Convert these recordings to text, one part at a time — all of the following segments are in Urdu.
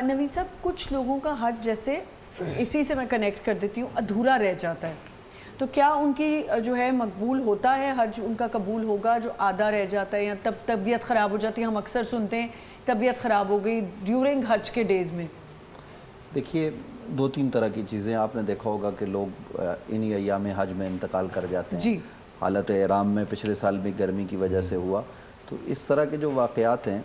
نوید صاحب کچھ لوگوں کا حج جیسے اسی سے میں کنیکٹ کر دیتی ہوں ادھورا رہ جاتا ہے، تو کیا ان کی جو ہے مقبول ہوتا ہے حج، ان کا قبول ہوگا جو آدھا رہ جاتا ہے یا طبیعت خراب ہو جاتی ہے؟ ہم اکثر سنتے ہیں طبیعت خراب ہو گئی ڈیورنگ حج کے ڈیز میں. دیکھیے دو تین طرح کی چیزیں آپ نے دیکھا ہوگا کہ لوگ انہی ایام حج میں انتقال کر جاتے ہیں. حالت احرام میں پچھلے سال بھی گرمی کی وجہ سے ہوا. تو اس طرح کے جو واقعات ہیں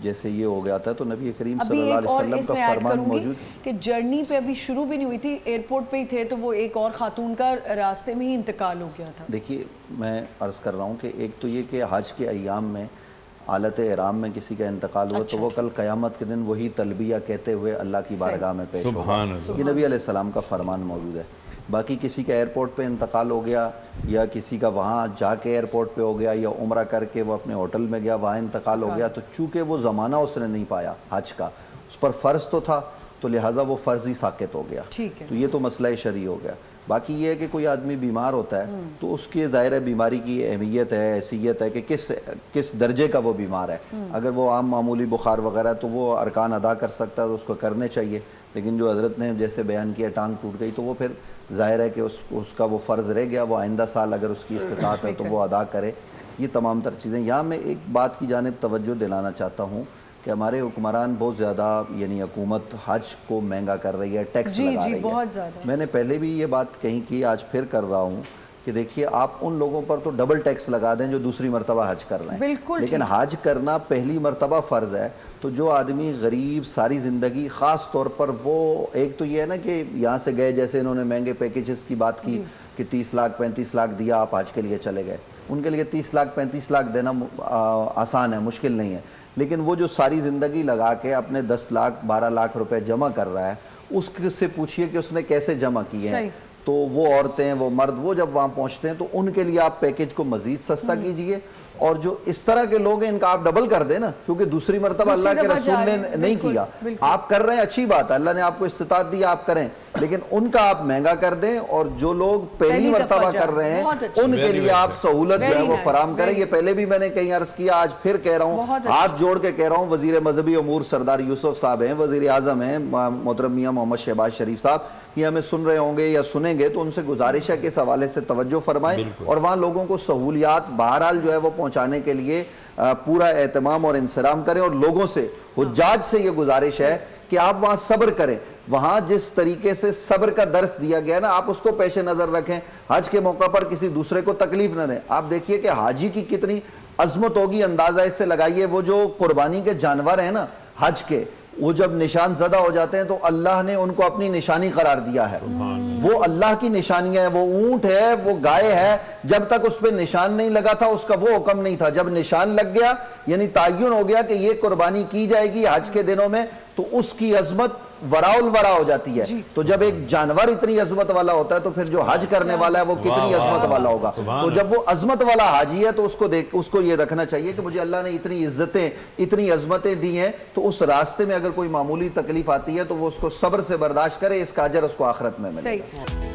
جیسے یہ ہو گیا تھا تو نبی کریم صلی اللہ علیہ وسلم کا فرمان موجود کہ جرنی پہ ابھی شروع بھی نہیں ہوئی تھی، ایئرپورٹ پہ ہی تھے تو وہ ایک اور خاتون کا راستے میں ہی انتقال ہو گیا تھا. دیکھیے میں عرض کر رہا ہوں کہ ایک تو یہ کہ حج کے ایام میں حالت احرام میں کسی کا انتقال ہو تو وہ کل قیامت کے دن وہی تلبیہ کہتے ہوئے اللہ کی بارگاہ میں پیش ہوگا. یہ نبی علیہ السلام کا فرمان موجود ہے. باقی کسی کا ایئرپورٹ پہ انتقال ہو گیا یا کسی کا وہاں جا کے ایئرپورٹ پہ ہو گیا یا عمرہ کر کے وہ اپنے ہوٹل میں گیا وہاں انتقال ہو گیا تو چونکہ وہ زمانہ اس نے نہیں پایا حج کا، اس پر فرض تو تھا تو لہٰذا وہ فرض ہی ساقط ہو گیا. تو یہ تو مسئلہ شرعی ہو گیا. باقی یہ ہے کہ کوئی آدمی بیمار ہوتا ہے تو اس کی ظاہر بیماری کی اہمیت ہے، حیثیت ہے کہ کس درجے کا وہ بیمار ہے. اگر وہ عام معمولی بخار وغیرہ تو وہ ارکان ادا کر سکتا ہے تو اس کو کرنے چاہیے. لیکن جو حضرت نے جیسے بیان کیا ٹانگ ٹوٹ گئی تو وہ پھر ظاہر ہے کہ اس کا وہ فرض رہ گیا، وہ آئندہ سال اگر اس کی استطاعت ہے تو وہ ادا کرے. یہ تمام تر چیزیں. یہاں میں ایک بات کی جانب توجہ دلانا چاہتا ہوں کہ ہمارے حکمران بہت زیادہ یعنی حکومت حج کو مہنگا کر رہی ہے، ٹیکس لگا رہی ہے. بہت زیادہ. میں نے پہلے بھی یہ بات کہیں کی، آج پھر کر رہا ہوں کہ دیکھیے آپ ان لوگوں پر تو ڈبل ٹیکس لگا دیں جو دوسری مرتبہ حج کر رہے ہیں. لیکن حج کرنا پہلی مرتبہ فرض ہے. تو جو آدمی غریب ساری زندگی، خاص طور پر وہ ایک تو یہ ہے نا کہ یہاں سے گئے جیسے انہوں نے مہنگے پیکیجز کی بات کی کہ 30 لاکھ 35 لاکھ دیا آپ حج کے لیے چلے گئے. ان کے لیے 30 لاکھ 35 لاکھ دینا آسان ہے، مشکل نہیں ہے. لیکن وہ جو ساری زندگی لگا کے اپنے 10 لاکھ 12 لاکھ روپے جمع کر رہا ہے اس سے پوچھئے کہ اس نے کیسے جمع کیے ہیں. تو وہ عورتیں وہ مرد وہ جب وہاں پہنچتے ہیں تو ان کے لیے آپ پیکیج کو مزید سستا کیجئے. اور جو اس طرح کے لوگ ہیں ان کا آپ ڈبل کر دیں نا، کیونکہ دوسری مرتبہ اللہ کے رسول نے نہیں کیا. آپ کر رہے ہیں اچھی بات ہے، اللہ نے آپ کو استطاعت دی آپ کریں، لیکن ان کا آپ مہنگا کر دیں. اور جو لوگ پہلی مرتبہ کر رہے ہیں ان کے لیے آپ سہولت جو ہے وہ فراہم کریں. یہ پہلے بھی میں نے کہیں عرض کیا، آج پھر کہہ رہا ہوں، ہاتھ جوڑ کے کہہ رہا ہوں. وزیر مذہبی امور سردار یوسف صاحب ہیں، وزیر اعظم ہیں محترم میاں محمد شہباز شریف صاحب، یہ ہمیں سن رہے ہوں گے یا سنیں گے تو ان سے گزارش ہے کہ اس حوالے سے توجہ فرمائیں اور وہاں لوگوں کو سہولیات بہرحال جو ہے وہ پہنچانے کے لیے پورا اہتمام اور انصرام کریں. اور لوگوں سے حجاج سے یہ گزارش ہے کہ آپ وہاں صبر کریں. وہاں جس طریقے سے صبر کا درس دیا گیا نا آپ اس کو پیش نظر رکھیں. حج کے موقع پر کسی دوسرے کو تکلیف نہ دیں. آپ دیکھیے کہ حاجی کی کتنی عظمت ہوگی، اندازہ اس سے لگائیے. وہ جو قربانی کے جانور ہیں نا حج کے، وہ جب نشان زدہ ہو جاتے ہیں تو اللہ نے ان کو اپنی نشانی قرار دیا ہے. وہ اللہ کی نشانیاں ہیں. وہ اونٹ ہے، وہ گائے ہے، جب تک اس پہ نشان نہیں لگا تھا اس کا وہ حکم نہیں تھا. جب نشان لگ گیا یعنی تعین ہو گیا کہ یہ قربانی کی جائے گی حج کے دنوں میں تو اس کی عظمت وراء الورا ہو جاتی ہے. تو جب ایک جانور اتنی عظمت والا ہوتا ہے تو پھر جو حج کرنے والا ہے وہ کتنی عظمت والا ہوگا. تو جب وہ عظمت والا حاجی ہے تو اس کو یہ رکھنا چاہیے کہ مجھے اللہ نے اتنی عزتیں اتنی عظمتیں دی ہیں تو اس راستے میں اگر کوئی معمولی تکلیف آتی ہے تو وہ اس کو صبر سے برداشت کرے، اس کا اجر اس کو آخرت میں ملے گا.